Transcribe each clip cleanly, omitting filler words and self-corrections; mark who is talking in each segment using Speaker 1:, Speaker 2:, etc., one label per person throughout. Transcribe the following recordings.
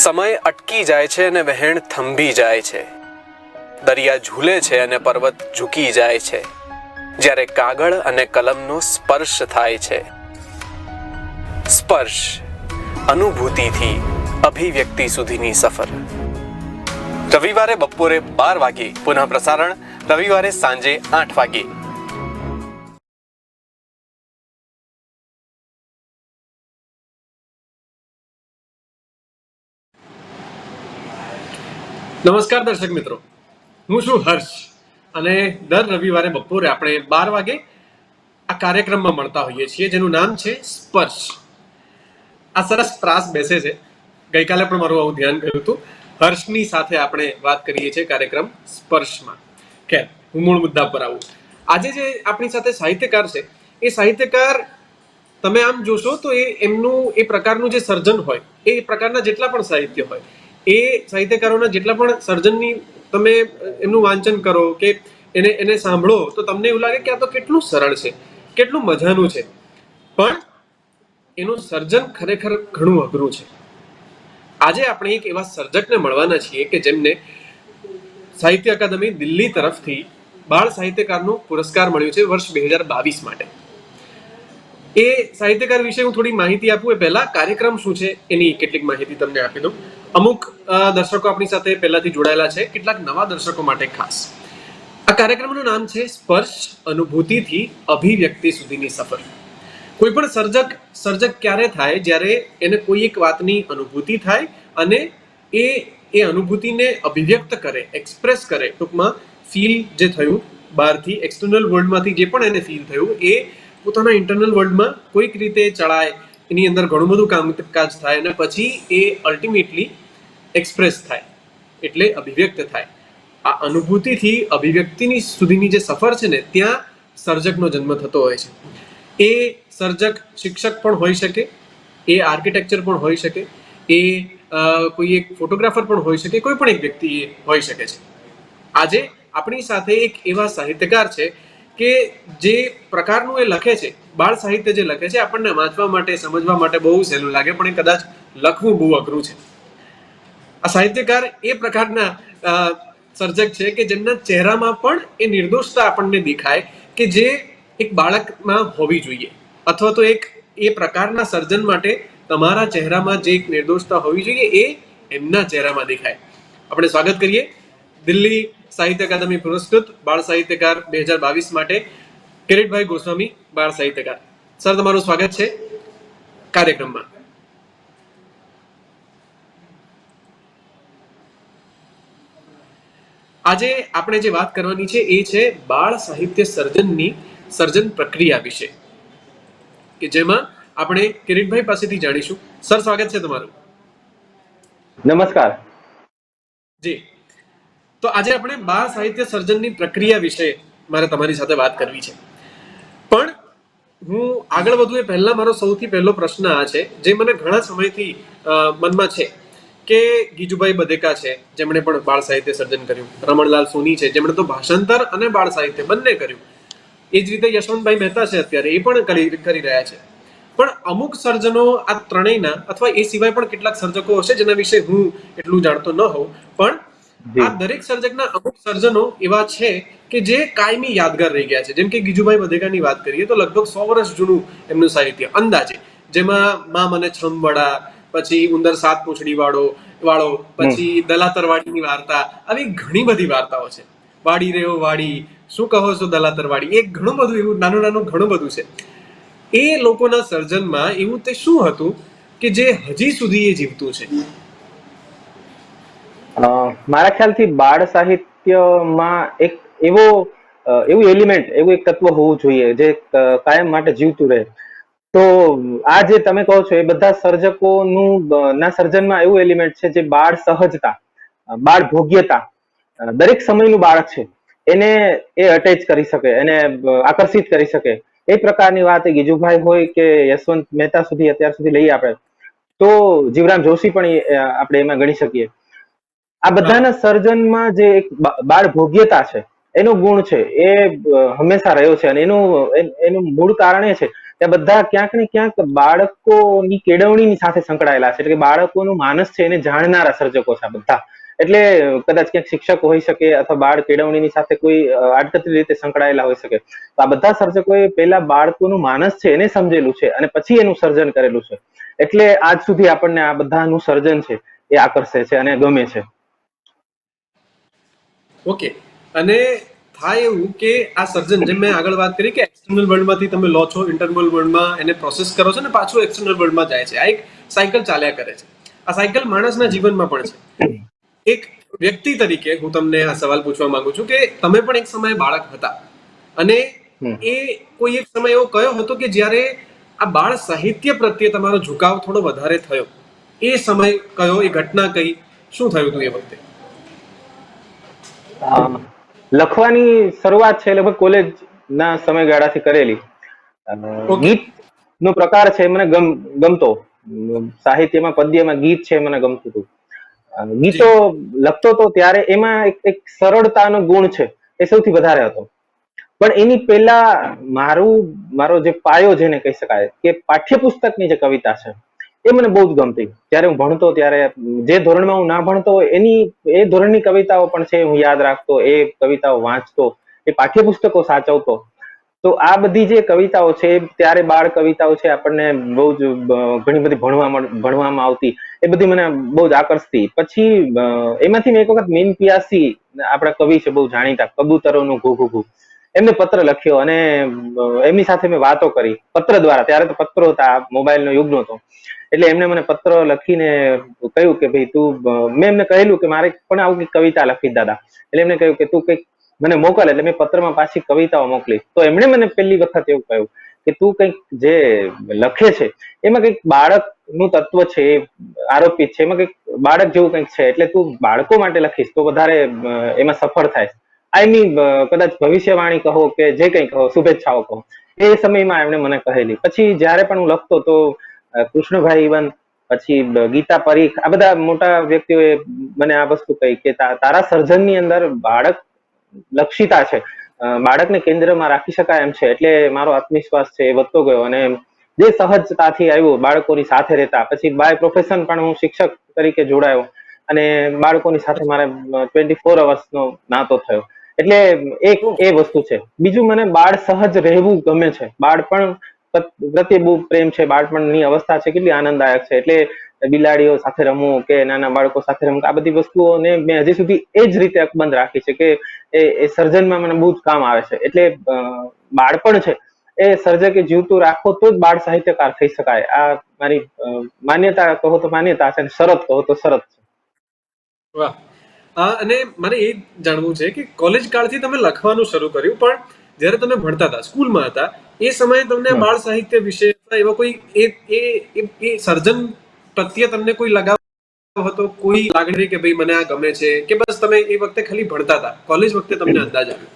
Speaker 1: સમય અટકી જાય છે અને વહેણ થંભી જાય છે. દરિયા ઝૂલે છે અને પર્વત ઝૂકી જાય છે જ્યારે કાગળ અને કલમનો સ્પર્શ થાય છે. સ્પર્શ, અનુભૂતિથી અભિવ્યક્તિ સુધીની સફર. રવિવારે બપોરે 12 વાગે પુનઃ પ્રસારણ રવિવારે સાંજે 8 વાગે.
Speaker 2: નમસ્કાર દર્શક મિત્રો, હું છું હર્ષ અને દર રવિવારે બપોરે આપણે 12 વાગે આ કાર્યક્રમમાં મળતા હોઈએ છીએ જેનું નામ છે સ્પર્શ. આ સરસ પ્રાસ બેસે છે. ગઈકાલે પણ મારું આવું ધ્યાન ગયું હતું. હર્ષની સાથે આપણે વાત કરીએ છીએ કાર્યક્રમ સ્પર્શમાં. ખેર, હું મૂળ મુદ્દા પર આવું. આજે જે આપણી સાથે સાહિત્યકાર છે એ સાહિત્યકાર તમે આમ જોશો તો એમનું એ પ્રકારનું જે સર્જન હોય, એ પ્રકારના જેટલા પણ સાહિત્ય હોય, એ સાહિત્યકારોના જેટલા પણ સર્જનની તમે એમનું વાંચન કરો કે એને સાંભળો તો તમને એવું લાગે કે આ તો કેટલું સરળ છે, કેટલું મજાનું છે, પણ એનું સર્જન ખરેખર ઘણું અઘરું છે. આજે આપણે એક એવા સર્જકને મળવાના છીએ કે જેમને સાહિત્ય અકાદમી દિલ્હી તરફથી બાળ સાહિત્યકારનો પુરસ્કાર મળ્યો છે વર્ષ 2022 માટે. એ સાહિત્યકાર વિશે હું થોડી માહિતી આપું એ પહેલા કાર્યક્રમ શું છે એની કેટલીક માહિતી તમને આપી દઉં. અમુક દર્શકો આપણી સાથે પહેલાથી જોડાયેલા છે, કેટલાક નવા દર્શકો માટે ખાસ. આ કાર્યક્રમનું નામ છે સ્પર્શ, અનુભૂતિથી અભિવ્યક્તિ સુધીની સફર. કોઈ પણ સર્જક ક્યારે થાય? જ્યારે એને કોઈ એક વાતની અનુભૂતિ થાય અને એ અનુભૂતિને અભિવ્યક્ત કરે, એક્સપ્રેસ કરે. ટૂંકમાં ફીલ જે થયું બહારથી, એક્સટર્નલ વર્લ્ડમાંથી જે પણ એને ફીલ થયું એ પોતાના ઇન્ટરનલ વર્લ્ડમાં કોઈક રીતે ચડાય, એની અંદર ઘણું બધું કામકાજ થાય અને પછી એ અલ્ટિમેટલી એક્સપ્રેસ થાય, એટલે અભિવ્યક્ત થાય. આ અનુભૂતિથી અભિવ્યક્તિની સુધીની જે સફર છે ને, ત્યાં સર્જકનો જન્મ થતો હોય છે. એ સર્જક શિક્ષક પણ હોઈ શકે, એ આર્કિટેક્ચર પણ હોઈ શકે, એ કોઈ એક ફોટોગ્રાફર પણ હોઈ શકે, કોઈ પણ એક વ્યક્તિ હોઈ શકે છે. આજે આપણી સાથે એક એવા સાહિત્યકાર છે કે જે પ્રકારનું એ લખે છે, બાળ સાહિત્ય જે લખે છે, આપણને વાંચવા માટે, સમજવા માટે બહુ સહેલું લાગે, પણ એ કદાચ લખવું બહુ અઘરું છે. આ સાહિત્યકાર એ પ્રકારના સર્જક છે કે જેમના ચહેરામાં પણ એ નિર્દોષતા આપણને દેખાય કે જે એક બાળકમાં હોવી જોઈએ, અથવા તો એ પ્રકારના સર્જન માટે તમારા ચહેરામાં જે એક નિર્દોષતા હોવી જોઈએ એ એમના ચહેરામાં દેખાય. આપણે સ્વાગત કરીએ દિલ્હી સાહિત્ય અકાદમી પુરસ્કૃત બાળ સાહિત્યકાર 2022 માટે કિરીટભાઈ ગોસ્વામી, બાળ સાહિત્યકાર. સર, તમારું સ્વાગત છે કાર્યક્રમમાં. આજે આપણે જે વાત કરવાની છે એ છે બાળ સાહિત્ય સર્જન પ્રક્રિયા વિશે, કે જેમાં આપણે કિરીટભાઈ પાસેથી જાણીશું. સર, સ્વાગત છે તમારું.
Speaker 3: નમસ્કાર
Speaker 2: જી. તો આજે આપણે બાળ સાહિત્ય સર્જનની પ્રક્રિયા વિશે મારે તમારી સાથે વાત કરવી છે. પણ હું આગળ વધું એ પહેલા મારો સૌથી પહેલો પ્રશ્ન આ છે, જે મને ઘણા સમયથી મનમાં છે, કે ગીજુભાઈ બધેકા છે જેમણે પણ બાળ સાહિત્ય સર્જન કર્યું, રમણલાલ સોની છે જેમણે તો ભાષાંતર અને બાળ સાહિત્ય બંને કર્યું, એ જ રીતે યશવંતભાઈ મહેતા છે અત્યારે, એ પણ કરી રહ્યા છે. પણ અમુક સર્જનો આ ત્રણેયના, અથવા એ સિવાય પણ કેટલાક સર્જકો હશે જેના વિશે હું એટલું જાણતો ન હોઉં, પણ આ દરેક સર્જકના અમુક સર્જનો એવા છે કે જે કાયમી યાદગાર રહી ગયા છે. જેમ કે ગીજુભાઈ બધેકાની વાત કરીએ તો લગભગ 100 વર્ષ જૂનું એમનું સાહિત્ય અંદાજે, જેમાં માં મને છમવડા, પછી ઉંદર સાત પૂંછડી વાળો, પછી દલાતરવાડીની વાર્તા, આવી ઘણી બધી વાર્તાઓ છે. વાડી રેવો વાડી, શું કહો છો દલાતરવાડી, એ ઘણું બધું એવું નાનું ઘણું બધું છે. એ લોકોના સર્જનમાં એવું તે શું હતું કે જે હજી સુધી એ જીવતું છે?
Speaker 3: મારા ખ્યાલથી બાળ સાહિત્યમાં એક એવું એલિમેન્ટ, એવું એક તત્વ હોવું જોઈએ જે કાયમ માટે જીવતું રહે. તો આ જે તમે કહો છો એ બધા સર્જકોનું ના સર્જનમાં એવું એલિમેન્ટ છે જે બાળ સહજતા, બાળ ભોગ્યતા, દરેક સમયનું બાળક છે એને એ અટેચ કરી શકે, એને આકર્ષિત કરી શકે, એ પ્રકારની વાત ગીજુભાઈ હોય કે યશવંત મહેતા સુધી અત્યાર સુધી લઈએ આપણે, તો જીવરામ જોશી પણ આપણે એમાં ગણી શકીએ. આ બધાના સર્જનમાં જે એક બાળ ભોગ્યતા છે, એનો ગુણ છે, એ હંમેશા રહ્યો છે. અને એનું મૂળ કારણ એ છે એ બધા ક્યાંક ને ક્યાંક બાળકોની કેળવણીની સાથે સંકળાયેલા છે. એટલે કે બાળકોનું માનસ છે એને જાણનારા સર્જકો છે આ બધા. એટલે કદાચ ક્યાંક શિક્ષક હોઈ શકે અથવા બાળ કેળવણીની સાથે કોઈ આડકતરી રીતે સંકળાયેલા હોઈ શકે. તો આ બધા સર્જકોએ પહેલા બાળકોનું માનસ છે એને સમજેલું છે અને પછી એનું સર્જન કરેલું છે. એટલે આજ સુધી આપણને આ બધાનું સર્જન છે એ આકર્ષે છે અને ગમે છે.
Speaker 2: ઓકે. અને થાય એવું કે આ સર્જન, જેમ મેં આગળ વાત કરી કે એક્સટર્નલ વર્લ્ડમાંથી તમે લો છો, ઇન્ટરનલ વર્લ્ડમાં એને પ્રોસેસ કરો છો ને પાછું એક્સટર્નલ વર્લ્ડમાં જાય છે. આ એક સાયકલ ચાલ્યા કરે છે. આ સાયકલ માણસના જીવનમાં પણ છે. એક વ્યક્તિ તરીકે હું તમને આ સવાલ પૂછવા માંગુ છું કે તમે પણ એક સમયે બાળક હતા અને એ કોઈ એક સમય એવો કયો હતો કે જ્યારે આ બાળ સાહિત્ય પ્રત્યે તમારો ઝુકાવ થોડો વધારે થયો? એ સમય કયો, એ ઘટના કઈ, શું થયું હતું એ વખતે?
Speaker 3: લખવાની શરૂઆત છે લગભગ કોલેજ ના સમયગાળાથી કરેલી. ગીત નો પ્રકાર છે મને ગમતો. સાહિત્યમાં પદ્યમાં ગીત છે મને ગમતું હતું. ગીતો લખતો હતો ત્યારે એમાં એક સરળતાનો ગુણ છે એ સૌથી વધારે હતો. પણ એની પહેલા મારો જે પાયો જેને કહી શકાય કે પાઠ્યપુસ્તકની જે કવિતા છે એ મને બહુ જ ગમતી. જ્યારે હું ભણતો ત્યારે જે ધોરણમાં હું ના ભણતો એ ધોરણની કવિતાઓ પણ છે હું યાદ રાખતો, એ કવિતાઓ વાંચતો, એ પાઠ્યપુસ્તકો સાચવતો. તો આ બધી જે કવિતાઓ છે ત્યારે બાળ કવિતાઓ છે આપણને બહુ જ ઘણી બધી ભણવામાં આવતી, એ બધી મને બહુ જ આકર્ષતી. પછી એમાંથી મેં એક વખત મીન પિયાસી આપણા કવિ છે બહુ જાણીતા, કબૂતરોનું ઘૂ ઘૂ ઘૂ, એમને પત્ર લખ્યો અને એમની સાથે મેં વાતો કરી પત્ર દ્વારા. ત્યારે તો પત્રો હતા, મોબાઈલનો યુગ નહોતો. એટલે એમને મને પત્ર લખીને કહ્યું કે ભાઈ તું, મેં એમને કહેલું કે મારે પણ આવું કંઈક કવિતા લખી દાદા. એટલે એમને કહ્યું કે તું કંઈક મને મોકલ. એટલે મેં પત્રમાં પાછી કવિતાઓ મોકલી. તો એમણે મને પહેલી વખત એવું કહ્યું કે તું કંઈક જે લખે છે એમાં કંઈક બાળકનું તત્વ છે એ આરોપિત છે, એમાં કંઈક બાળક જેવું કંઈક છે, એટલે તું બાળકો માટે લખીશ તો વધારે એમાં સફળ થાય. આઈ મીન કદાચ ભવિષ્યવાણી કહો કે જે કંઈ કહો, શુભેચ્છાઓ કહો, એ સમયમાં એમણે મને કહેલી. પછી જ્યારે પણ હું લખતો તો કૃષ્ણભાઈ ઇવન, પછી ગીતા પરીખ, આ બધા મોટા વ્યક્તિઓએ મને આ વસ્તુ કહી કે તારા સર્જનની અંદર બાળક લક્ષિતા છે, બાળકને કેન્દ્રમાં રાખી શકાય એમ છે. એટલે મારો આત્મવિશ્વાસ છે એ વધતો ગયો અને જે સહજતાથી આવ્યું બાળકોની સાથે રહેતા. પછી બાય પ્રોફેશન પણ હું શિક્ષક તરીકે જોડાયો અને બાળકોની સાથે મારે 24 અવર્સનો નાતો થયો. એટલે એક એ વસ્તુ છે. બીજું, મને બાળ સહજ રહેવું ગમે છે. બાળપણ પ્રત્યે બહુ પ્રેમ છે. બાળપણની અવસ્થા છે કેટલી આનંદદાયક છે. એટલે બિલાડીઓ સાથે રમવું કે નાના બાળકો સાથે રમવું, આ બધી વસ્તુઓને મેં હજી સુધી એ જ રીતે અકબંધ રાખી છે કે એ સર્જનમાં મને બહુ જ કામ આવે છે. એટલે બાળપણ છે એ સર્જકે જીવતું રાખો તો જ બાળ સાહિત્યકાર થઈ શકાય. આ મારી માન્યતા કહો તો માન્યતા છે, શરત કહો તો શરત છે.
Speaker 2: વાહ. અને મને એ જાણવું છે કે કોલેજ કાળથી તમે લખવાનું શરૂ કર્યું, પણ જ્યારે તમે ભણતા હતા, સ્કૂલમાં હતા, એ સમયે તમને બાળ સાહિત્ય વિશે એવો કોઈ એ સર્જન પ્રત્યે તમને કોઈ લગાવ હતો, કોઈ લાગણી કે ભાઈ મને આ ગમે છે, કે બસ તમે એ વખતે ખાલી ભણતા હતા? કોલેજ વખતે તમને અંદાજ આવ્યો?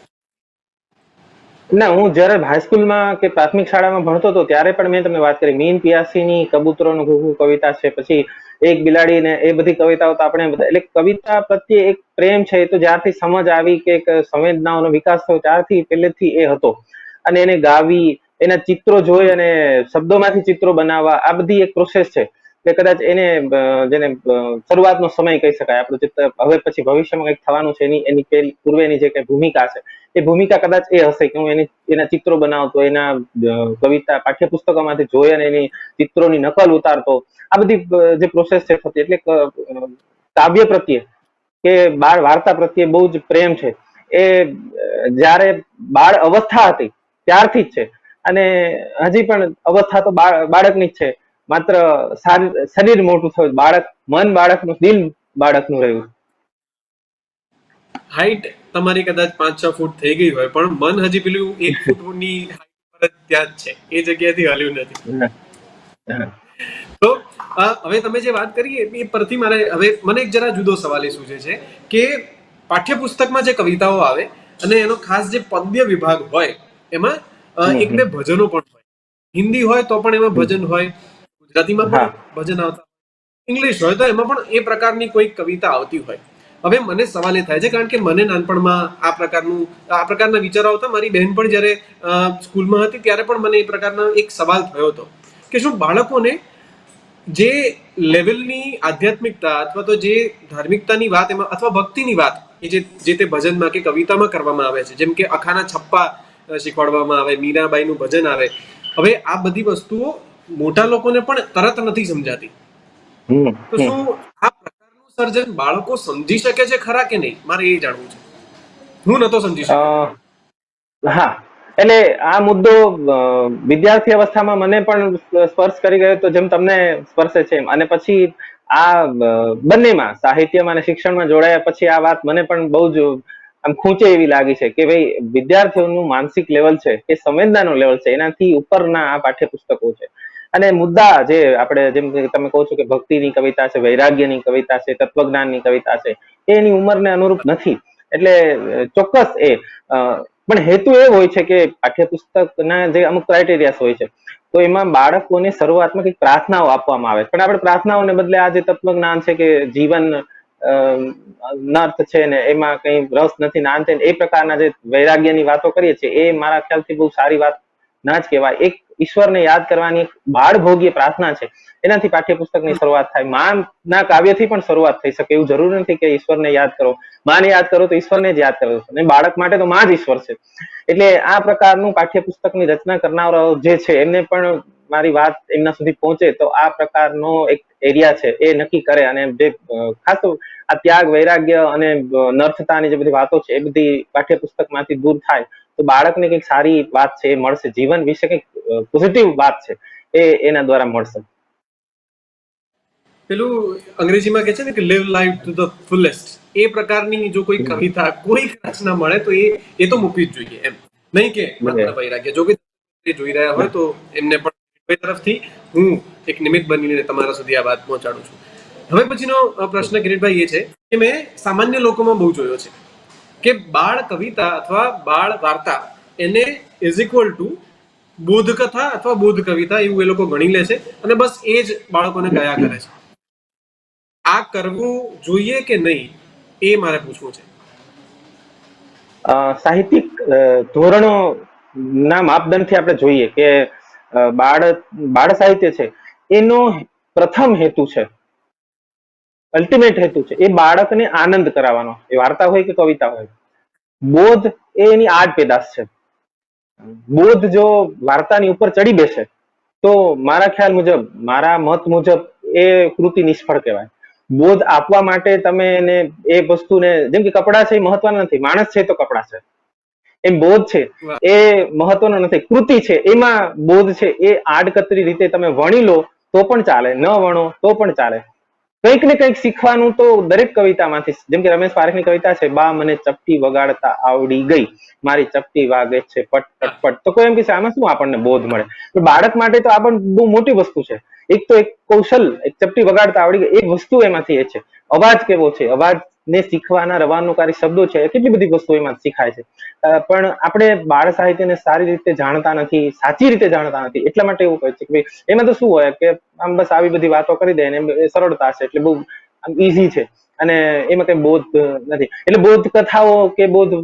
Speaker 3: ના, હું જયારે હાઈસ્કૂલમાં કે પ્રાથમિક શાળામાં ભણતો હતો ત્યારે પણ મેં તમને વાત કરી મીન પિયાસીની કબૂતરોનું ઘૂઘુ કવિતા છે, પછી એક બિલાડી ને એ બધી કવિતાઓ તો આપણે બધા, એટલે કવિતા પ્રત્યે એક પ્રેમ છે એ તો જ્યારથી સમજ આવી કે એક સંવેદનાઓનો વિકાસ થયો ત્યારથી પહેલેથી એ હતો. અને એને ગાવી, એના ચિત્રો જોઈ અને શબ્દોમાંથી ચિત્રો બનાવવા, આ બધી એક પ્રોસેસ છે કે કદાચ એને જેને શરૂઆતનો સમય કહી શકાય. આપણું ચિત્ર હવે પછી ભવિષ્યમાં કંઈક થવાનું છે એની પૂર્વેની જે કઈ ભૂમિકા છે એ ભૂમિકા કદાચ એ હશે કે હું એના ચિત્રો બનાવતો, એના કવિતા પાઠ્યપુસ્તકોમાંથી જોઈ અને એની ચિત્રોની નકલ ઉતારતો. આ બધી જે પ્રોસેસ છે થતી. એટલે કાવ્ય પ્રત્યે કે બાળ વાર્તા પ્રત્યે બહુ જ પ્રેમ છે એ જ્યારે બાળ અવસ્થા હતી ત્યારથી જ છે. અને હજી પણ અવસ્થા તો બાળકની જ છે, માત્ર શરીર મોટું થયું, મન બાળકનું, દિલ બાળકનું રહ્યું.
Speaker 2: હાઈટ તમારી કદાચ 5-6 ફૂટ થઈ ગઈ હોય, પણ મન હજી પેલું 1 ફૂટની હાઈટ પર ત્યાં જ છે, એ જગ્યાએથી હલ્યું નથી. તો હવે તમે જે વાત કરી એ પરથી હવે મને એક જરા જુદો સવાલ એ સૂચે છે કે પાઠ્યપુસ્તકમાં જે કવિતાઓ આવે અને એનો ખાસ જે પદ્ય વિભાગ હોય એમાં એક બે ભજનો પણ હોય. હિન્દી હોય તો પણ એમાં ભજન હોય, ગુજરાતીમાં પણ ભજન આવતા, ઇંગ્લિશ હોય તો એમાં પણ એ પ્રકારની કોઈ કવિતા આવતી હોય. હવે મને સવાલ એ થાય છે, કારણ કે મને નાનપણમાં આ પ્રકારના વિચારો આવતા. મારી બહેન પણ જ્યારે સ્કૂલમાં હતી ત્યારે પણ મને એ પ્રકારનો એક સવાલ થયો હતો કે શું બાળકોને જે લેવલની આધ્યાત્મિકતા અથવા તો જે ધાર્મિકતાની વાત એમાં અથવા ભક્તિની વાત એ જે તે ભજનમાં કે કવિતામાં કરવામાં આવે છે, જેમ કે અખાના છપ્પા શીખવાડવામાં આવે, મીરાબાઈનું ભજન આવે, હવે આ બધી વસ્તુઓ મોટા લોકોને પણ તરત નથી સમજાતી. તો શું આ પ્રકારનું સર્જન બાળકો સમજી શકે છે ખરા કે નહીં, મારે એ જાણવું છે. હું નતો સમજી શક્યો.
Speaker 3: હા, એટલે આ મુદ્દો વિદ્યાર્થી અવસ્થામાં મને પણ સ્પર્શ કરી ગયો તો જેમ તમને સ્પર્શે છે એમ. અને પછી આ બંનેમાં સાહિત્યમાં અને શિક્ષણમાં જોડાયા પછી આ વાત મને પણ બહુ જ આમ ખૂંચે એવી લાગી છે કે ભાઈ વિદ્યાર્થીઓનું માનસિક લેવલ છે કે સંવેદનાનું લેવલ છે એનાથી ઉપરના આ પાઠ્યપુસ્તકો છે. અને મુદ્દા જે આપણે જેમ તમે કહો છો કે ભક્તિની કવિતા છે, વૈરાગ્યની કવિતા છે, તત્વજ્ઞાનની કવિતા છે, એ એની ઉંમરને અનુરૂપ નથી. એટલે ચોક્કસ એ પણ હેતુ એ હોય છે કે પાઠ્યપુસ્તકના જે અમુક ક્રાઇટેરિયાસ હોય છે તો એમાં બાળકોને શરૂઆતમાં કંઈક પ્રાર્થનાઓ આપવામાં આવે, પણ આપણે પ્રાર્થનાઓને બદલે આ જે તત્વજ્ઞાન છે કે જીવન નર્થ છે ને એમાં કઈ રસ નથી નાન છે એ પ્રકારના જે વૈરાગ્યની વાતો કરીએ છીએ એ મારા ખ્યાલથી બહુ સારી વાત ના જ કહેવાય. એક ઈશ્વરને યાદ કરવાની એક બાળભોગી પ્રાર્થના છે, એનાથી પાઠ્યપુસ્તકની શરૂઆત થાય. માના કાવ્યથી પણ શરૂઆત થઈ શકે, એવું જરૂરી નથી કે ઈશ્વરને યાદ કરો, માને યાદ કરો તો ઈશ્વરને જ યાદ કરો, અને બાળક માટે તો માં જ ઈશ્વર છે. એટલે આ પ્રકારનું પાઠ્યપુસ્તકની રચના કરનારાઓ જે છે એમને પણ મારી વાત એમના સુધી પહોંચે તો આ પ્રકારનો એક એરિયા છે એ નક્કી કરે. અને જે ખાસ આ ત્યાગ, વૈરાગ્ય અને નર્થતાની જે બધી વાતો છે એ બધી પાઠ્યપુસ્તકમાંથી દૂર થાય તો બાળકને કંઈક સારી વાત છે એ મળશે, જીવન વિશે કંઈક પોઝિટિવ વાત છે એ એના દ્વારા મળશે.
Speaker 2: પેલું અંગ્રેજીમાં કહે છે ને કે live life to the fullest, એ પ્રકારની જો કોઈ કવિતા, કોઈ રચના મળે તો એ તો મૂકવી જ જોઈએ એમ. નહીં કે માત્ર વૈરાગ્ય. જો કોઈ જોઈ રહ્યા હોય તો એમને પણ તરફથી હું એક નિમિત્ત બનીને તમારા સુધી આ વાત પહોંચાડું છું. હવે પછીનો પ્રશ્ન કિરીટભાઈ એ છે કે મેં સામાન્ય લોકોમાં બહુ જોયો છે કે બાળ કવિતા અથવા બાળ વાર્તા એને ઇઝ ઇક્વલ ટુ બોધ કથા અથવા બોધ કવિતા એવું એ લોકો ગણી લે છે અને બસ એ જ બાળકોને ગાયા કરે છે. આ કરવું જોઈએ કે નહીં એ મારે પૂછવું છે.
Speaker 3: સાહિત્યિક ધોરણો ના માપદંડથી આપણે જોઈએ કે બાળ સાહિત્ય છે એનો પ્રથમ હેતુ છે, અલ્ટિમેટ હેતુ છે એ બાળકને આનંદ કરાવવાનો, એ વાર્તા હોય કે કવિતા હોય. બોધ એ એની આડ પેદાશ છે. બોધ જો વાર્તાની ઉપર ચડી બેસે તો મારા ખ્યાલ મુજબ, મારા મત મુજબ એ કૃતિ નિષ્ફળ કહેવાય. બોધ આપવા માટે તમે એને એ વસ્તુને, જેમ કે કપડા છે એ મહત્વના નથી, માણસ છે તો કપડા છે, એમ બોધ છે એ મહત્વનો નથી, કૃતિ છે એમાં બોધ છે એ આડકતરી રીતે તમે વણી લો તો પણ ચાલે, ન વણો તો પણ ચાલે. કંઈક ને કંઈક શીખવાનું તો દરેક કવિતામાંથી, જેમ કે રમેશ પારેખની કવિતા છે, બા મને ચપટી વગાડતા આવડી ગઈ, મારી ચપટી વાગે છે પટ પટ પટ, તો કોઈ એમ કે આમાં શું આપણને બોધ મળે? બાળક માટે તો આ પણ બહુ મોટી વસ્તુ છે. એક તો એક કૌશલ, એક ચપટી વગાડતા આવડી ગઈ એ વસ્તુ એમાંથી એ છે. અવાજ કેવો છે, અવાજ ને શીખવાના રવાનુકારી શબ્દો છે, કેટલી બધી વસ્તુ એમાં શીખાય છે. પણ આપણે બાળ સાહિત્યને સારી રીતે જાણતા નથી, સાચી રીતે જાણતા નથી, એટલા માટે એવું કહે છે કે એમાં તો શું હોય કે આમ બસ આવી બધી વાતો કરી દે ને સરળતા છે એટલે બહુ ઈઝી છે અને એમાં કઈ બોધ નથી. એટલે બોધ કથાઓ કે બોધ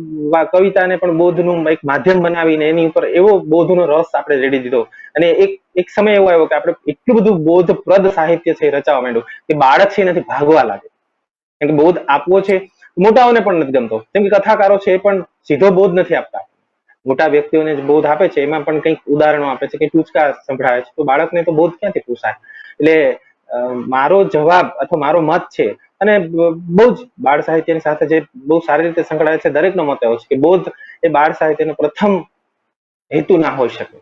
Speaker 3: કવિતાને પણ બોધનું એક માધ્યમ બનાવીને એની ઉપર એવો બોધનો રસ આપણે રેડી દીધો અને એક સમય એવો આવ્યો કે આપણે એટલું બધું બોધપ્રદ સાહિત્ય છે રચાવા માંડ્યું કે બાળક છે એનાથી ભાગવા લાગે. કેમ કે બોધ આપવો છે મોટાઓને પણ નથી ગમતો, કેમ કે કથાકારો છે એ પણ સીધો બોધ નથી આપતા, મોટા વ્યક્તિઓને જે બોધ આપે છે એમાં પણ કંઈક ઉદાહરણો આપે છે, કંઈક ટૂચકા સંભળાવે છે, તો બાળકને તો બોધ ક્યાંથી પૂછાય? એટલે મારો જવાબ અથવા મારો મત છે, અને બહુ જ બાળ સાહિત્યની સાથે જે બહુ સારી રીતે સંકળાયેલ છે દરેકનો મત એવો છે કે બોધ એ બાળ સાહિત્યનો પ્રથમ હેતુ ના હોઈ શકે.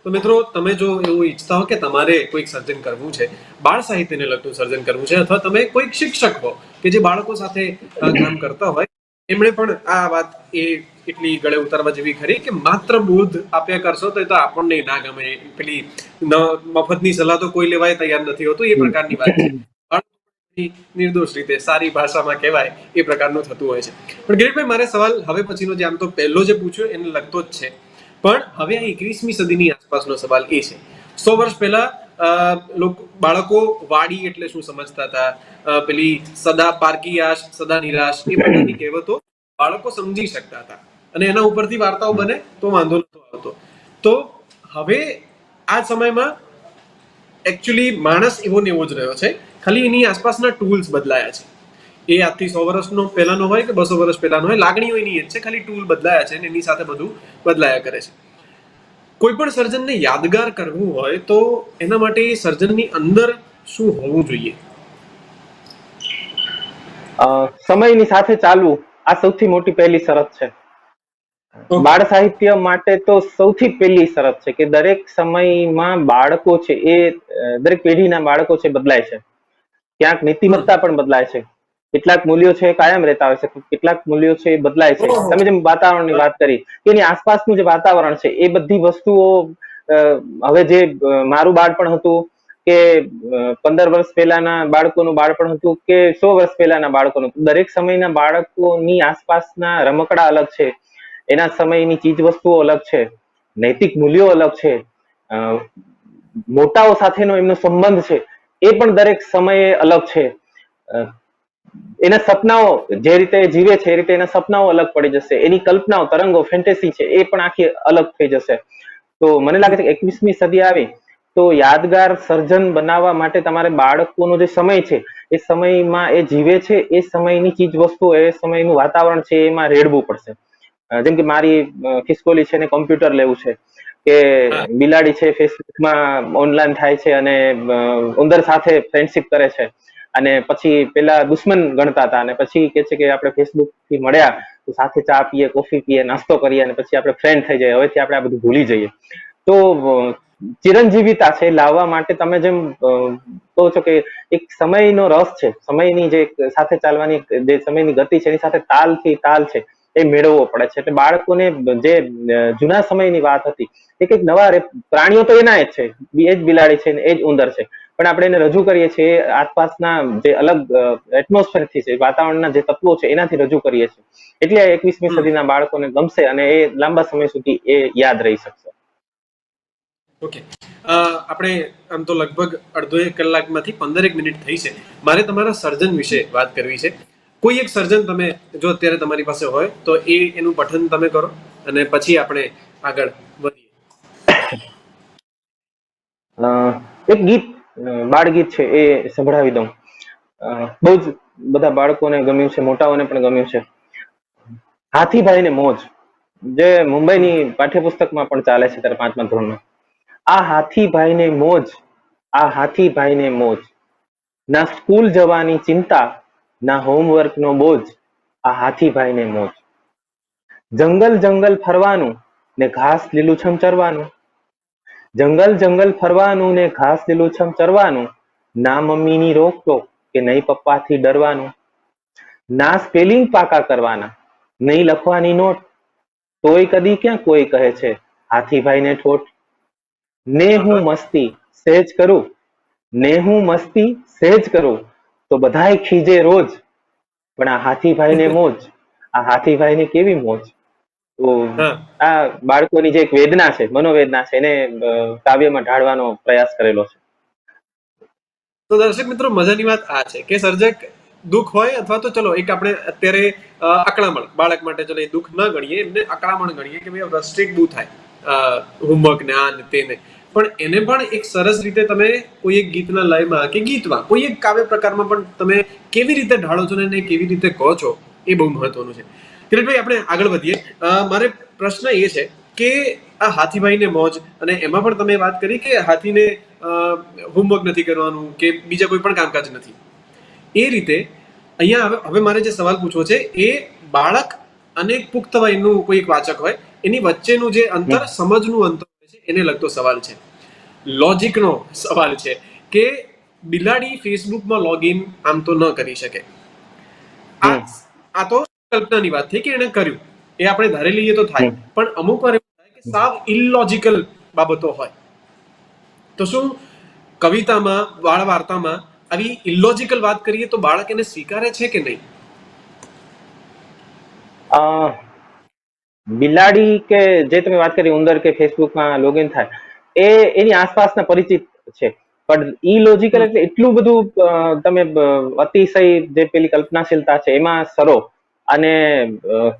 Speaker 2: તો મિત્રો, તમે જો એવું ઈચ્છતા હો કે તમારે કોઈક સર્જન કરવું છે, બાળ સાહિત્યને લગતું સર્જન કરવું છે, અથવા તમે કોઈક શિક્ષક હો કે જે બાળકો સાથે કામ કરતા હોય, એમણે પણ આ વાત એટલી ગળે ઉતારવા જેવી ખરી કે માત્ર બોધ આપ્યા કરશો તો એ તો આપણને ના ગમે, પેલી મફતની સલાહ તો કોઈ લેવાય તૈયાર નથી હોતું, એ પ્રકારની વાત છે. નિર્દોષ રીતે સારી ભાષામાં કહેવાય એ પ્રકારનું થતું હોય છે. પણ કિરીટભાઈ, મારે સવાલ હવે પછીનો જે આમ તો પહેલો જે પૂછ્યો એને લગતો જ છે, પણ હવે આ 21મી સદીની આસપાસનો સવાલ એ છે. 100 વર્ષ પહેલા બાળકો વાડી એટલે શું સમજતા હતા, પેલી સદા પારકી આશ સદા નિરાશ એ પ્રકારની કહેવતો બાળકો સમજી શકતા હતા અને એના ઉપરથી વાર્તાઓ બને તો વાંધો નતો આવતો. તો હવે આ સમયમાં એકચ્યુઅલી માણસ એવો ને એવો જ રહ્યો છે, ખાલી એની આસપાસના ટૂલ્સ બદલાયા છે. એ આજથી 100 વર્ષનો પહેલાનો હોય કે 200 વર્ષ પહેલાનો હોય, લાગણીઓ એની જ છે, ખાલી ટૂલ બદલાયા છે અને એની સાથે બધું બદલાયા કરે છે. કોઈ પણ સર્જનને યાદગાર કરવું હોય તો એના માટે એ સર્જનની અંદર શું હોવું જોઈએ?
Speaker 3: સમયની સાથે ચાલવું, આ સૌથી મોટી પહેલી શરત છે. બાળ સાહિત્ય માટે તો સૌથી પહેલી શરત છે કે દરેક સમયમાં બાળકો છે એ દરેક પેઢીના બાળકો છે બદલાય છે. ક્યાંક નીતિમત્તા પણ બદલાય છે, કેટલાક મૂલ્યો છે એ કાયમ રહેતા હોય છે, કેટલાક મૂલ્યો છે એ બદલાય છે. તમે જેમ વાતાવરણની વાત કરી કે એની આસપાસનું જે વાતાવરણ છે એ બધી વસ્તુઓ, હવે જે મારું બાળપણ હતું કે 15 વર્ષ પહેલાના બાળકોનું બાળપણ હતું કે 100 વર્ષ પહેલાના બાળકોનું, દરેક સમયના બાળકોની આસપાસના રમકડા અલગ છે, એના સમયની ચીજ વસ્તુઓ અલગ છે, નૈતિક મૂલ્યો અલગ છે, મોટાઓ સાથેનો એમનો સંબંધ છે એ પણ દરેક સમયે અલગ છે. એના સપનાઓ જે રીતે જીવે છે એ રીતે એના સપનાઓ અલગ પડી જશે, એની કલ્પનાઓ, તરંગો, ફેન્ટેસી છે એ પણ આખી અલગ થઈ જશે. તો મને લાગે છે કે 21મી સદી આવી તો યાદગાર સર્જન બનાવવા માટે તમારે બાળકોનો જે સમય છે એ સમયમાં એ જીવે છે એ સમયની ચીજ વસ્તુઓ, એ સમયનું વાતાવરણ છે એમાં રેડવું પડશે. જેમ કે મારી ખિસકોલી છે ને કોમ્પ્યુટર લેવું છે, કે બિલાડી છે ફેસબુકમાં ઓનલાઈન થાય છે અને ઉંદર સાથે ફ્રેન્ડશિપ કરે છે અને પછી પેલા દુશ્મન ગણતા હતા અને પછી કે છે કે આપણે ફેસબુક થી મળ્યા તો સાથે ચા પીએ, કોફી પીએ, નાસ્તો કરીએ અને પછી આપણે ફ્રેન્ડ થઈ જાય, હવેથી આપણે આ બધું ભૂલી જઈએ. તો ચિરંજીવિતા છે લાવવા માટે તમે જેમ કહો છો કે એક સમયનો રસ છે, સમયની જે સાથે ચાલવાની જે સમયની ગતિ છે એની સાથે તાલથી તાલ છે એ મેળવવો પડે છે. એટલે બાળકોને જે જૂના સમયની વાત હતી એ કંઈક નવા, પ્રાણીઓ તો એના જ છે, એ જ બિલાડી છે એ જ ઉંદર છે, પણ આપણે એને રજૂ કરીએ છીએ આસપાસના જે અલગ એટમોસ્ફેરથી છે, વાતાવરણના જે તત્વો છે એનાથી રજૂ કરીએ છીએ. એટલે 21મી સદીના બાળકોને ગમશે અને એ લાંબા સમય સુધી એ યાદ રહી શકશે.
Speaker 2: ઓકે, આપણે આમ તો લગભગ અડધો 1 કલાકમાંથી 15 મિનિટ થઈ છે. મારે તમારા સર્જન વિશે વાત કરવી છે. કોઈ એક સર્જન તમે જો અત્યારે તમારી પાસે હોય તો એનું પઠન તમે કરો અને પછી આપણે આગળ વધીએ.
Speaker 3: એક ગીત, બાળ ગીત છે એ સંભળાવી દઉં. બહુ જ બધા બાળકોને ગમ્યું છે, મોટાઓને પણ ગમ્યું છે. હાથીભાઈ ને મોજ, જે મુંબઈની પાઠ્યપુસ્તકમાં પણ ચાલે છે ત્યારે 5મા ધોરણમાં. આ હાથીભાઈ ને મોજ, આ હાથીભાઈ ને મોજ, ના સ્કૂલ જવાની ચિંતા, ના હોમવર્ક નો બોજ, આ હાથીભાઈ ને મોજ. જંગલ જંગલ ફરવાનું ને ઘાસ લીલુંછમ ચરવાનું, જંગલ જંગલ ફરવાનું ને ઘાસ લીલુંછમ ચરવાનું, ના મમ્મીની રોકટોક કે નહીં પપ્પાથી ડરવાનું, ના સ્પેલિંગ પાકા કરવાના, નહીં લખવાની નોટ, તોય કદી ક્યાં કોઈ કહે છે હાથીભાઈને ઠોઠ. ને હું મસ્તી સહેજ કરું, ને હું મસ્તી સહેજ કરું તો બધાય ખીજે રોજ, પણ આ હાથીભાઈને મોજ, આ હાથીભાઈને કેવી મોજ. તો આ બાળકોની જે એક વેદના છે, મનોવેદના છે, એને કાવ્યમાં ઢાળવાનો પ્રયાસ કરેલો છે.
Speaker 2: તો દર્શક મિત્રો, મજાની વાત આ છે કે સર્જક દુઃખ હોય અથવા તો ચલો એક આપણે અત્યારે અકળામણ, બાળક માટે ચલો એ દુઃખ ન ગણીએ, એમને અકળામણ ગણીએ કે ભાઈ ફ્રસ્ટ્રેટ બહુ થાય હોમવર્ક ને આ ને તેને, પણ એને પણ એક સરસ રીતે તમે કોઈ એક ગીતના લયમાં કે ગીતમાં કોઈ એક કાવ્ય પ્રકારમાં પણ તમે કેવી રીતે ઢાળો છો ને કેવી રીતે કહો છો એ બહુ મહત્વનું છે. કિરીટભાઈ, આપણે આગળ વધીએ. મારે પ્રશ્ન એ છે કે આ હાથીભાઈને મોજ, અને એમાં પણ તમે વાત કરી કે હાથીને હોમવર્ક નથી કરવાનું કે બીજા કોઈ પણ કામકાજ નથી, એ રીતે અહીંયા હવે મારે જે સવાલ પૂછવો છે એ બાળક અને પુખ્ત વયનું કોઈ એક વાચક હોય એની વચ્ચેનું જે અંતર, સમજનું અંતર હોય છે એને લગતો સવાલ છે, લોજિકનો સવાલ છે કે બિલાડી ફેસબુકમાં લોગિન આમ તો ન કરી શકે. આ તો કલ્પનાની વાત થઈ કે એને કર્યું, એ આપણે ધારી લઈએ તો થાય, પણ અમુક વાર એવું થાય કે સાવ ઇલોજિકલ બાબતો હોય, તો શું કવિતામાં, બાળ વાર્તામાં આવી ઇલોજિકલ વાત કરીએ તો બાળક એને સ્વીકારે છે કે નહીં?
Speaker 3: બિલાડી કે જે તમે વાત કરી ઉંદર કે ફેસબુકમાં લોગિન થાય, એ એની આસપાસના પરિચિત છે. પણ ઇલોજિકલ એટલે એટલું બધું તમે અતિશય જે પેલી કલ્પનાશીલતા છે એમાં સરો, અને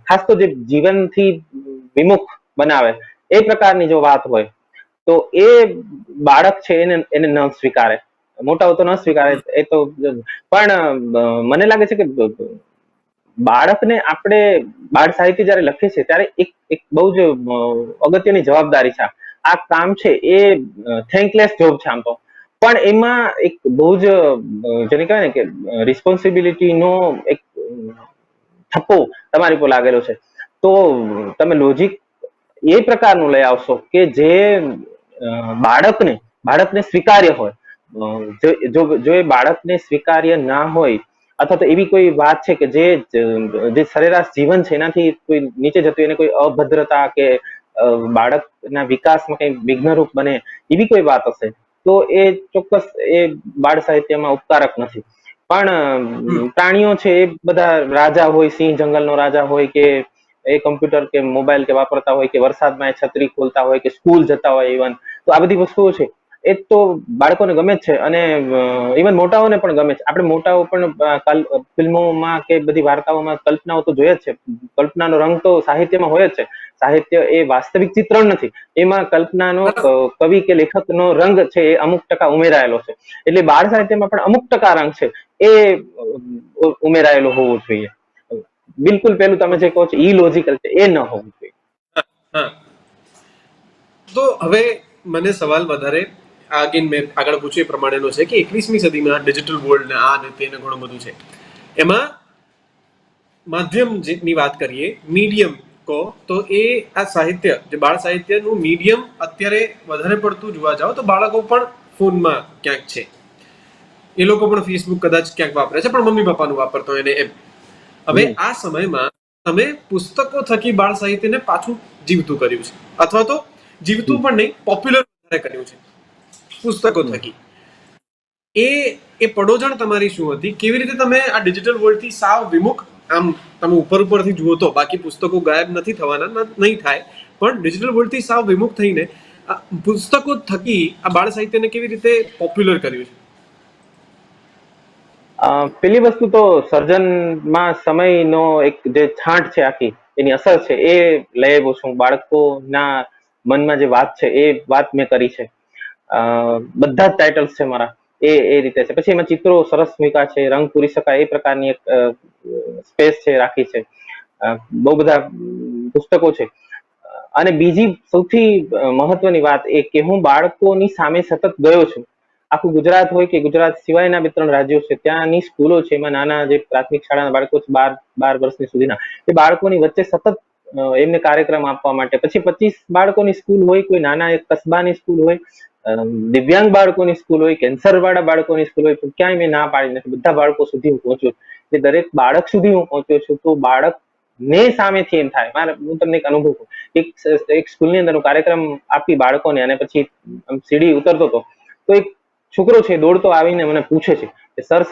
Speaker 3: ખાસ તો જે જીવનથી વિમુખ બનાવે એ પ્રકારની જો વાત હોય તો એ બાળક છે એને ન સ્વીકારે. મોટાઓ તો ન સ્વીકારે એ તો, પણ મને લાગે છે કે બાળકને આપણે બાળ સાહિત્ય જયારે લખીએ છીએ ત્યારે એક બહુ જ અગત્યની જવાબદારી છે. આ કામ છે એ થેન્કલેસ જોબ છે આમ તો, પણ એમાં એક બહુ જ જેને કહેવાય ને કે રિસ્પોન્સિબિલિટી નો એક થપ્પો તમારી પર લાગેલો છે. તો તમે લોજિક એ પ્રકારનું લઈ આવશો કે જે બાળકને સ્વીકાર્ય હોય. જો એ બાળકને સ્વીકાર્ય ના હોય, અથવા તો એવી કોઈ વાત છે કે જે સરેરાશ જીવન છે એનાથી કોઈ નીચે જતું, એને કોઈ અભદ્રતા કે બાળકના વિકાસમાં કઈ વિઘ્નરૂપ બને એવી કોઈ વાત હશે તો એ ચોક્કસ એ બાળ સાહિત્યમાં ઉપકારક નથી. પણ પ્રાણીઓ છે એ બધા રાજા હોય, સિંહ જંગલનો રાજા હોય, કે એ કમ્પ્યુટર કે મોબાઈલ કે વાપરતા હોય, કે વરસાદમાં એ છત્રી ખોલતા હોય, કે સ્કૂલ જતા હોય, ઇવન તો આ બધી વસ્તુઓ છે એ તો બાળકોને ગમે જ છે, અને ઇવન મોટાઓને પણ ગમે છે. આપણે મોટાઓ પણ ફિલ્મોમાં કે બધી વાર્તાઓમાં કલ્પનાઓ તો જોઈએ જ છે. કલ્પનાનો રંગ તો સાહિત્યમાં હોય જ છે. સાહિત્ય એ વાસ્તવિક ચિત્રણ નથી, એમાં કલ્પનાનો કવિ કે લેખકનો રંગ છે એ અમુક ટકા ઉમેરાયેલો છે. એટલે બાળ સાહિત્યમાં પણ અમુક ટકા રંગ છે એ ઉમેરાયેલો હોવો જોઈએ. બિલકુલ પેલું તમે જે કહો છો ઇલોજિકલ છે એ ન હોવું જોઈએ.
Speaker 2: હા, તો હવે મને સવાલ વધારે મેં આગળ પૂછ્યું એ પ્રમાણેનો છે કે 21મી સદીમાં ડિજિટલ વર્લ્ડ ને આ ને તેને ઘણું બધું છે. એમાં માધ્યમની વાત કરીએ, મીડિયમ કહો તો એ આ સાહિત્ય, જે બાળ સાહિત્યનું મીડિયમ અત્યારે વધારે પડતું જોવા જાવ તો બાળકો પણ ફોનમાં ક્યાંક છે. એ લોકો પણ ફેસબુક કદાચ ક્યાંક વાપરે છે, પણ મમ્મી પપ્પાનું વાપરતો હોય ને એમ. હવે આ સમયમાં તમે પુસ્તકો થકી બાળ સાહિત્યને પાછું જીવતું કર્યું છે, અથવા તો જીવતું પણ નહીં, પોપ્યુલર કર્યું છે પુસ્તકો થકી. એ પડોજણ તમારી શું હતી? કેવી રીતે તમે આ ડિજિટલ વર્લ્ડ થી સાવ વિમુખ, આમ તમે ઉપરથી જુઓ તો બાકી પુસ્તકો ગાયબ નથી થવાના, નહીં થાય, પણ ડિજિટલ વર્લ્ડ થી સાવ વિમુખ થઈને પુસ્તકો થકી આ બાળ સાહિત્યને કેવી રીતે પોપ્યુલર કર્યું છે?
Speaker 3: પેલી વસ્તુ તો સર્જનમાં સમયનો એક જે છાંટ છે, આખી એની અસર છે એ લઈ આવ્યો છું. બાળકોના મનમાં જે વાત છે એ વાત મેં કરી છે. બધા જ ટાઇટલ્સ છે મારા એ રીતે છે. પછી એમાં ચિત્રો સરસ મૂક્યા છે, રંગ પૂરી શકાય એ પ્રકારની એક સ્પેસ છે રાખી છે. બહુ બધા પુસ્તકો છે. અને બીજી સૌથી મહત્વની વાત એ કે હું બાળકોની સામે સતત ગયો છું. આખું ગુજરાત હોય કે ગુજરાત સિવાયના 2-3 રાજ્યો છે, ત્યાંની સ્કૂલો છે, એમાં નાના જે પ્રાથમિક શાળાના બાળકો છે, 12 વર્ષની સુધીના, એ બાળકોની વચ્ચે સતત એમને કાર્યક્રમ આપવા માટે, પછી 25 બાળકોની સ્કૂલ હોય, કોઈ નાના એક કસ્બાની સ્કૂલ હોય, દિવ્યાંગ બાળકોની સ્કૂલ હોય, કેન્સર વાળા બાળકોની સ્કૂલ હોય, ક્યાંય મેં ના પાડી નથી. બધા બાળકો સુધી હું પહોંચ્યો છું. દરેક બાળક સુધી હું પહોંચ્યો છું. તો બાળક ને સામેથી એમ થાય, હું તમને એક અનુભવ કહું. એક સ્કૂલની અંદર કાર્યક્રમ આપી બાળકોને, અને પછી સીડી ઉતરતો હતો તો એક છોકરો છે દોડતો આવીને મને પૂછે છે કે સર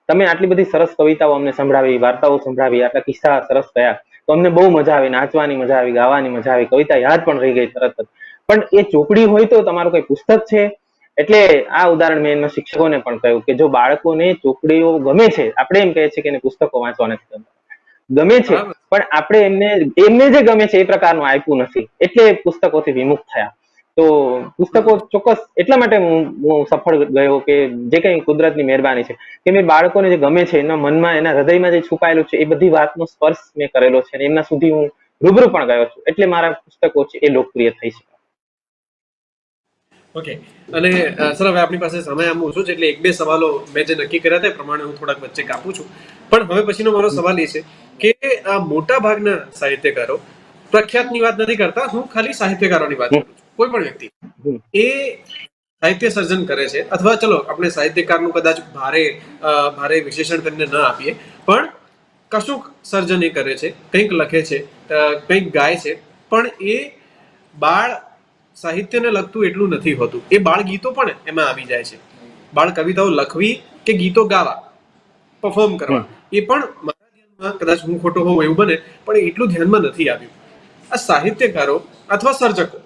Speaker 3: તમે આટલી બધી સરસ કવિતાઓ અમને સંભળાવી, વાર્તાઓ સંભળાવી, આટલા કિસ્સા સરસ ગયા, તો અમને બહુ મજા આવી, નાચવાની મજા આવી, ગાવાની મજા આવી, કવિતા યાદ પણ રહી ગઈ તરત જ. પણ એ ચોપડી હોય તો તમારું કઈ પુસ્તક છે? એટલે આ ઉદાહરણ મેં એમના શિક્ષકોને પણ કહ્યું કે જો બાળકોને ચોપડીઓ ગમે છે, આપણે એમ કહીએ છીએ કે એને પુસ્તકો વાંચવા નથી ગમે છે, પણ આપણે એમને જે ગમે છે એ પ્રકારનું આપ્યું નથી, એટલે પુસ્તકોથી વિમુખ થયા. તો પુસ્તકો ચોક્કસ એટલા માટે હું સફળ ગયો કે જે કઈ કુદરતની મહેરબાની છે કે મેં બાળકોને જે ગમે છે, એના મનમાં, એના હૃદયમાં જે છુપાયેલું છે, એ બધી વાતનો સ્પર્શ મેં કરેલો છે, અને એમના સુધી હું રૂબરૂ પણ ગયો છું. એટલે મારા પુસ્તકો છે એ લોકપ્રિય થઈ છે.
Speaker 2: ઓકે, અને સર હવે આપણી પાસે સમય આમ ઓછો છે, એટલે 1-2 સવાલો મેં જે નક્કી કર્યા હતા એ પ્રમાણે હું થોડાક વચ્ચે કાપું છું. પણ હવે પછીનો મારો સવાલ એ છે કે મોટા ભાગના સાહિત્યકારો, પ્રખ્યાતની વાત નથી કરતા, હું ખાલી સાહિત્યકારોની વાત કરું છું. કોઈ પણ વ્યક્તિ એ સાહિત્ય સર્જન કરે છે, અથવા ચલો આપણે સાહિત્યકારનું કદાચ ભારે વિશેષણ તેમને ન આપીએ, પણ કશુંક સર્જન એ કરે છે, કંઈક લખે છે, કંઈક ગાય છે, પણ એ બાળ સાહિત્યને લગતું એટલું નથી હોતું. એ બાળ ગીતો પણ એમાં આવી જાય છે. બાળ કવિતાઓ લખવી કે ગીતો ગાવા, પરફોર્મ કરવા, એ પણ મારા ધ્યાનમાં, કદાચ હું ખોટો હોઉં એવું બને, પણ એટલું ધ્યાનમાં નથી આવ્યું. આ સાહિત્યકારો અથવા સર્જકો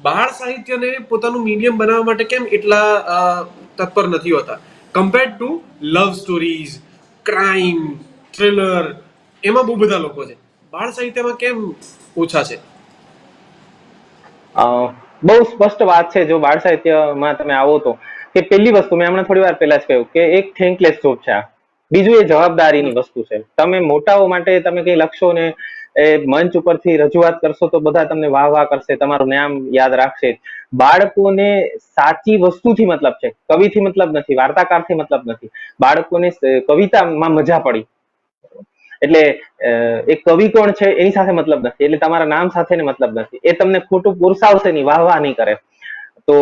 Speaker 2: બાળ સાહિત્યને પોતાનું મીડિયમ બનાવવા માટે કેમ એટલા તત્પર નથી હોતા compared to love stories, crime, thriller, એમાં બહુ બધા લોકો છે. બાળ સાહિત્યમાં કેમ ઓછા છે?
Speaker 3: બહુ સ્પષ્ટ વાત છે જો બાળ સાહિત્યમાં તમે આવો તો, કે પહેલી વસ્તુ મેં હમણાં થોડી વાર પહેલા જ કહ્યું કે એક થેન્કલેસ જોબ છે આ. બીજું એ જવાબદારીની વસ્તુ છે. તમે મોટાઓ માટે તમે કઈ લખશો ને એ મંચ ઉપરથી રજૂઆત કરશો તો બધા તમને વાહ વાહ કરશે, તમારું નામ યાદ રાખશે. બાળકોને સાચી વસ્તુથી મતલબ છે, કવિથી મતલબ નથી, વાર્તાકારથી મતલબ નથી. બાળકોને કવિતામાં મજા પડી એટલે એ કવિ કોણ છે એની સાથે મતલબ નથી, એટલે તમારા નામ સાથે મતલબ નથી. એ તમને ખોટું પુરસાવશે નહીં, વાહ વાહ નહીં કરે. તો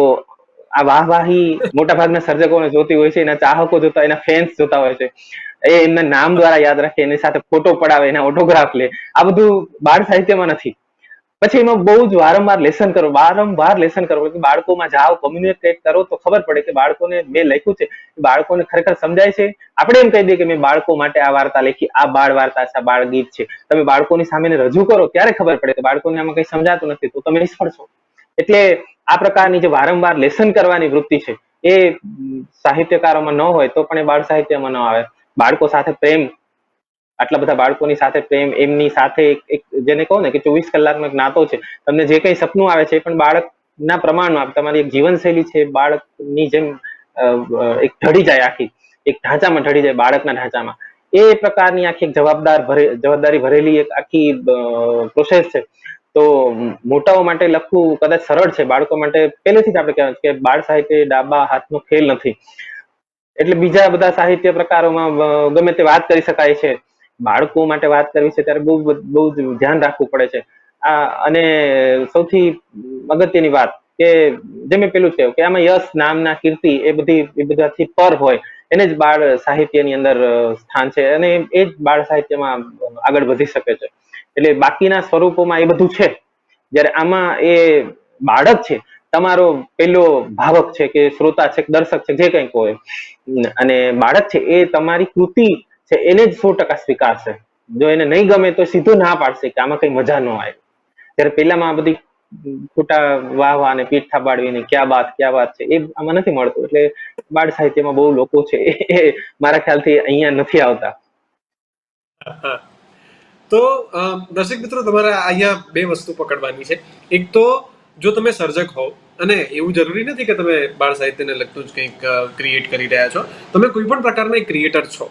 Speaker 3: આ વાહવાહી મોટા ભાગના સર્જકોને જોતી હોય છે, એના ચાહકો જોતા, એના ફેન્સ જોતા હોય છે. એ એમના નામ દ્વારા યાદ રાખે, એની સાથે ફોટો પડાવે, એના ઓટોગ્રાફ લે. આ બધું બાળ સાહિત્યમાં નથી. પછી એમાં બહુ જ વારંવાર લેસન કરો કે બાળકોમાં જાઓ, કોમ્યુનિકેટ કરો તો ખબર પડે કે બાળકોને મેં લખ્યું છે, બાળકોને ખરેખર સમજાય છે. આપણે એમ કહી દઈએ કે મેં બાળકો માટે આ વાર્તા લખી, આ બાળ વાર્તા છે, આ બાળ ગીત છે. તમે બાળકોની સામે રજૂ કરો ત્યારે ખબર પડે કે બાળકોને આમાં કઈ સમજાતું નથી, તો તમે નિષ્ફળ છો. એટલે આ પ્રકારની જે વારંવાર લેસન કરવાની વૃત્તિ છે એ સાહિત્યકારોમાં ન હોય તો પણ એ બાળ સાહિત્યમાં ન આવે. બાળકો સાથે પ્રેમ, આટલા બધા બાળકોની સાથે પ્રેમ, એમની સાથે એક જેને કહો ને કે 24 કલાકનો એક નાતો છે. તમને જે કઈ સપનું આવે છે એ પણ બાળકના પ્રમાણમાં, તમારી એક જીવનશૈલી છે બાળકની જેમ એક ઢળી જાય, આખી એક ઢાંચામાં ઢળી જાય, બાળકના ઢાંચામાં. એ પ્રકારની આખી જવાબદારી ભરેલી એક આખી પ્રોસેસ છે. તો મોટાઓ માટે લખવું કદાચ સરળ છે, બાળકો માટે પહેલેથી જ આપણે કહેવાય કે બાળ સાહિત્ય ડાબા હાથનો ખેલ નથી. એટલે બીજા બધા સાહિત્ય પ્રકારોમાં ગમે તે વાત કરી શકાય છે. બાળકો માટે વાત કરવી છે ત્યારે બહુ જ ધ્યાન રાખવું પડે છે. અને સૌથી અગત્યની વાત કે જે મેં પેલું કહ્યું કે આમાં યશ, નામના, કીર્તિ એ બધાથી પર હોય એને જ બાળ સાહિત્યની અંદર સ્થાન છે, અને એ જ બાળ સાહિત્યમાં આગળ વધી શકે છે. એટલે બાકીના સ્વરૂપોમાં એ બધું છે, જ્યારે આમાં એ બાળક છે, તમારો પેલો ભાવક છે કે શ્રોતા છે, દર્શક છે, જે કંઈક હોય, અને બાળક છે એ તમારી કૃતિ છે એને જ 100% સ્વીકારશે. જો એને નહીં ગમે તો સીધું ના પાડશે કે આમાં કઈ મજા ન આવે. ત્યારે પેલામાં આ બધી ખોટા વાહ વાહ ને પીઠ થાપાડવી, ક્યાં વાત છે, એ આમાં નથી મળતું. એટલે બાળ સાહિત્યમાં બહુ લોકો છે એ મારા ખ્યાલથી અહીંયા નથી આવતા.
Speaker 2: તો દર્શક મિત્રો, તમારે અહીંયા બે વસ્તુ પકડવાની છે. એક તો જો તમે સર્જક હોવ, અને એવું જરૂરી નથી કે તમે બાળ સાહિત્યને લગતું જ કંઈક ક્રિએટ કરી રહ્યા છો, તમે કોઈ પણ પ્રકારના એક ક્રિએટર છો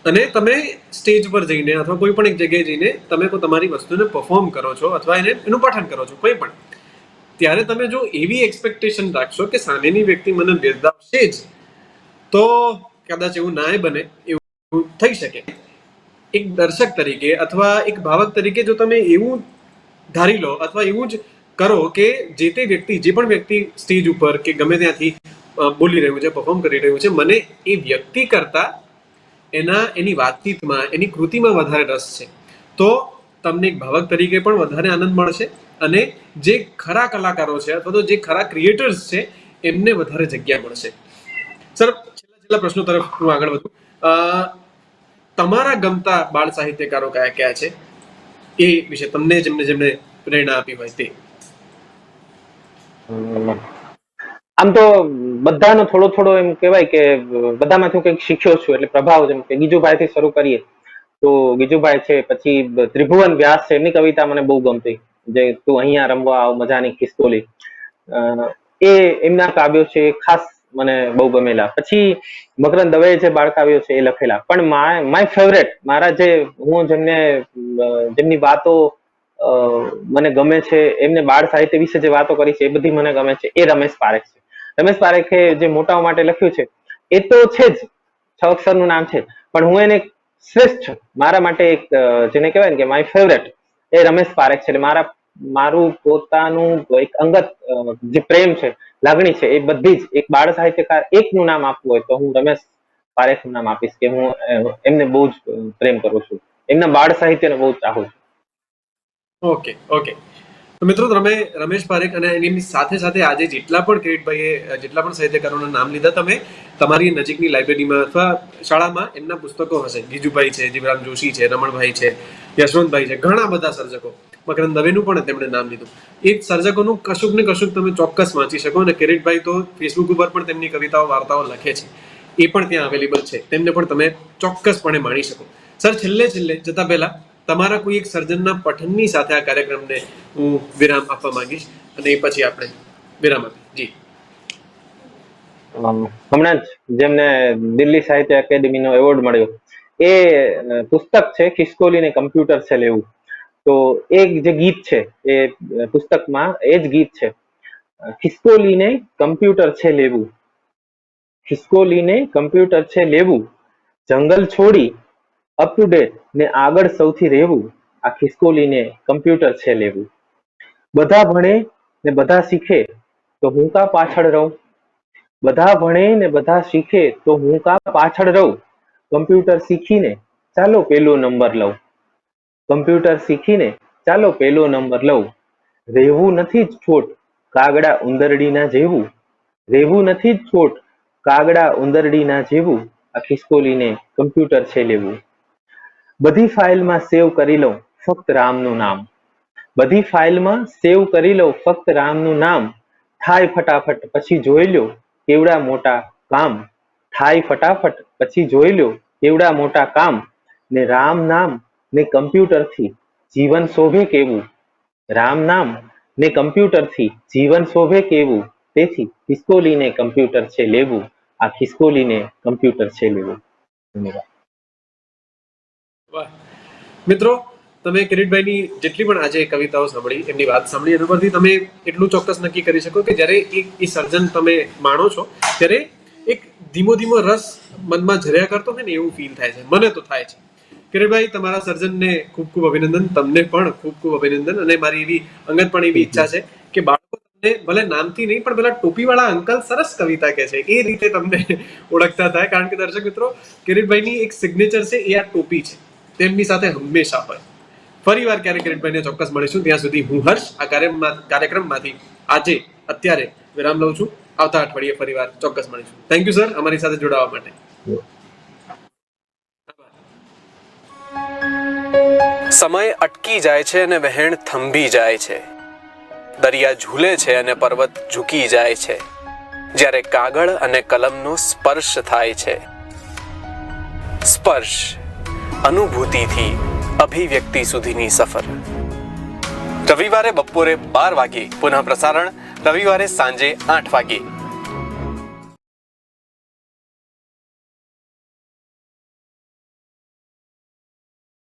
Speaker 2: અને તમે સ્ટેજ પર જઈને અથવા કોઈ પણ એક જગ્યાએ જઈને તમે તમારી વસ્તુને પરફોર્મ કરો છો અથવા એનું પઠન કરો છો, કોઈ પણ, ત્યારે તમે જો એવી એક્સપેક્ટેશન રાખશો કે સામેની વ્યક્તિ મને બિરદાવશે જ, તો કદાચ એવું ના બને. એવું થઈ શકે. એક દર્શક તરીકે અથવા એક ભાવક તરીકે જો તમે એવું ધારી લો અથવા એવું જ કરો કે જે તે વ્યક્તિ, જે પણ વ્યક્તિ સ્ટેજ ઉપર કે ગમે ત્યાંથી બોલી રહ્યું છે, પરફોર્મ કરી રહ્યું છે, મને એ વ્યક્તિ કરતા એની વાતચીતમાં, એની કૃતિમાં વધારે રસ છે, તો તમને એક ભાવક તરીકે પણ વધારે આનંદ મળશે, અને જે ખરા કલાકારો છે અથવા તો જે ખરા ક્રિએટર્સ છે એમને વધારે જગ્યા મળશે. સર, છેલ્લા પ્રશ્નો તરફ હું આગળ વધું. તમારા ગમતા બાળ સાહિત્યકારો કયા કયા છે એ વિશે તમને જેમને પ્રેરણા આપી હોય તે.
Speaker 3: આમ તો બધાનો થોડો થોડો એમ કહેવાય કે બધામાંથી હું કંઈક શીખ્યો છું. એટલે પ્રભાવ, જેમ કે ગીજુભાઈ થી શરૂ કરીએ તો ગીજુભાઈ છે, પછી ત્રિભુવન વ્યાસ છે, એમની કવિતા મને બહુ ગમતી, જે તું અહીંયા રમવા આવ મજાની ખિસ્તોલી, એ એમના કાવ્યો છે ખાસ મને બહુ ગમેલા. પછી મકરંદ દવે જે બાળ કાવ્યો છે એ લખેલા. પણ માય ફેવરેટ, મારા જે હું જેમની વાતો મને ગમે છે, એમને બાળ સાહિત્ય વિશે જે વાતો કરી છે એ બધી મને ગમે છે, એ રમેશ પારેખ છે. રમેશ પારેખે જે મોટાઓ માટે લખ્યું છે એ તો છે જ, 6 અક્ષરનું નામ છે, પણ હું એને શ્રેષ્ઠ, મારા માટે એક જેને કહેવાય ને કે માય ફેવરેટ, એ રમેશ પારેખ છે. એટલે મારું પોતાનું એક અંગત જે પ્રેમ છે, લાગણી છે, એ બધી જ એક બાળ સાહિત્યકાર એકનું નામ આપવું હોય તો હું રમેશ પારેખનું નામ આપીશ, કે હું એમને બહુ જ પ્રેમ કરું છું, એમના બાળ સાહિત્યને બહુ ચાહું છું.
Speaker 2: ઓકે. તો મિત્રો તમે રમેશ પારેખ અને એની સાથે સાથે આજે જેટલા પણ કિરીટભાઈએ જેટલા પણ સાહિત્યકારોના નામ લીધા, તમે તમારી નજીકની લાઇબ્રેરીમાં અથવા શાળામાં એમના પુસ્તકો હશે. ગીજુભાઈ છે, જીવરામ જોશી છે, રમણભાઈ છે, યશવંતભાઈ છે, ઘણા બધા સર્જકો, મકરંદ દવેનું પણ તેમણે નામ લીધું. એ સર્જકોનું કશુંક ને કશુંક તમે ચોક્કસ વાંચી શકો. અને કિરીટભાઈ તો ફેસબુક ઉપર પણ તેમની કવિતાઓ, વાર્તાઓ લખે છે, એ પણ ત્યાં અવેલેબલ છે, તેમને પણ તમે ચોક્કસપણે માણી શકો. સર, છેલ્લે જતા પહેલા તમારા કોઈ એક સર્જનના પઠનની સાથે આ કાર્યક્રમને હું વિરામ આપવા માંગીશ, અને એ પછી આપણે વિરામ આપીએ. જી.
Speaker 3: હમણાં જ જેમને દિલ્હી સાહિત્ય એકેડેમીનો એવોર્ડ મળ્યો, એ પુસ્તક છે ખિસકોલી ને કમ્પ્યુટર છે લેવું. તો એ જે ગીત છે એ પુસ્તકમાં એ જ ગીત છે, ખિસકોલીને કમ્પ્યુટર છે લેવું, ખિસકોલીને કમ્પ્યુટર છે લેવું, જંગલ છોડી અપ ટુ ડેટ ને આગળ સૌથી રહેવું, આ ખિસકોલીને કમ્પ્યુટર છે લેવું. બધા ભણે ને બધા શીખે તો હું કા પાછળ રહું, બધા ભણે ને બધા શીખે તો હું કા પાછળ રહું, કમ્પ્યુટર શીખીને ચાલો પેલો નંબર લઉં, કમ્પ્યુટર શીખીને ચાલો પેલો નંબર લઉં, રહેવું નથી જ છોટ કાગડા ઉંદરડીના જેવું, રહેવું નથી જ છોટ કાગડા ઉંદરડીના જેવું, આ ખિસકોલીને કમ્પ્યુટર છે લેવું. બધી ફાઇલમાં સેવ કરી લઉં ફક્ત રામનું નામ, બધી ફાઇલમાં સેવ કરી લઉં ફક્ત રામનું નામ, થાય ફટાફટ પછી જોઈ લો કેવડા મોટા કામ, થાય ફટાફટ પછી જોઈ લો કેવડા મોટા કામ, ને રામ નામ ને કમ્પ્યુટરથી જીવન શોભે કેવું, રામ નામ ને કમ્પ્યુટરથી જીવન શોભે કેવું, તેથી ખિસકોલીને કમ્પ્યુટર છે લેવું, આ ખિસકોલીને કમ્પ્યુટર છે લેવું. ધન્યવાદ.
Speaker 2: વાહ મિત્રો, તમે કિરીટભાઈની જેટલી પણ આજે કવિતાઓ સાંભળી, એમની વાત સાંભળી, એના પરથી તમે એટલું ચોક્કસ નક્કી કરી શકો કે જ્યારે એ સર્જન તમે માણો છો ત્યારે એક ધીમો ધીમો રસ મનમાં ઝર્યા કરતો હોય ને એવું ફીલ થાય છે. મને તો થાય છે. કિરીટભાઈ, તમારા સર્જનને ખૂબ ખૂબ અભિનંદન, તમને પણ ખૂબ ખૂબ અભિનંદન. અને મારી એવી અંગત પણ એવી ઈચ્છા છે કે બાળકો તમને ભલે નામથી નહીં પણ પેલા ટોપીવાળા અંકલ સરસ કવિતા કહે છે એ રીતે તમને ઓળખતા થાય. કારણ કે દર્શક મિત્રો, કિરીટભાઈની એક સિગ્નેચર છે એ આ ટોપી છે, તેમની સાથે હંમેશા હોય. ફરી વાર ક્યારેક કિરીટભાઈને ચોક્કસ મળીશું. ત્યાં સુધી હું હર્ષ આ કાર્યક્રમમાંથી અત્યારે વિરામ લઉં છું. આવતા અઠવાડિયે ફરી વાર ચોક્કસ મળીશું. થેન્ક યુ સર, અમારી સાથે જોડાવા માટે.
Speaker 1: સમય અટકી જાય છે અને વહેણ થંભી જાય છે, દરિયા ઝૂલે છે અને પર્વત ઝૂકી જાય છે, જ્યારે કાગળ અને કલમનો સ્પર્શ થાય છે. સ્પર્શ, અનુભૂતિથી અભિવ્યક્તિ સુધીની સફર. રવિવારે બપોરે 12 વાગે પુનઃ પ્રસારણ, રવિવારે સાંજે 8 વાગે.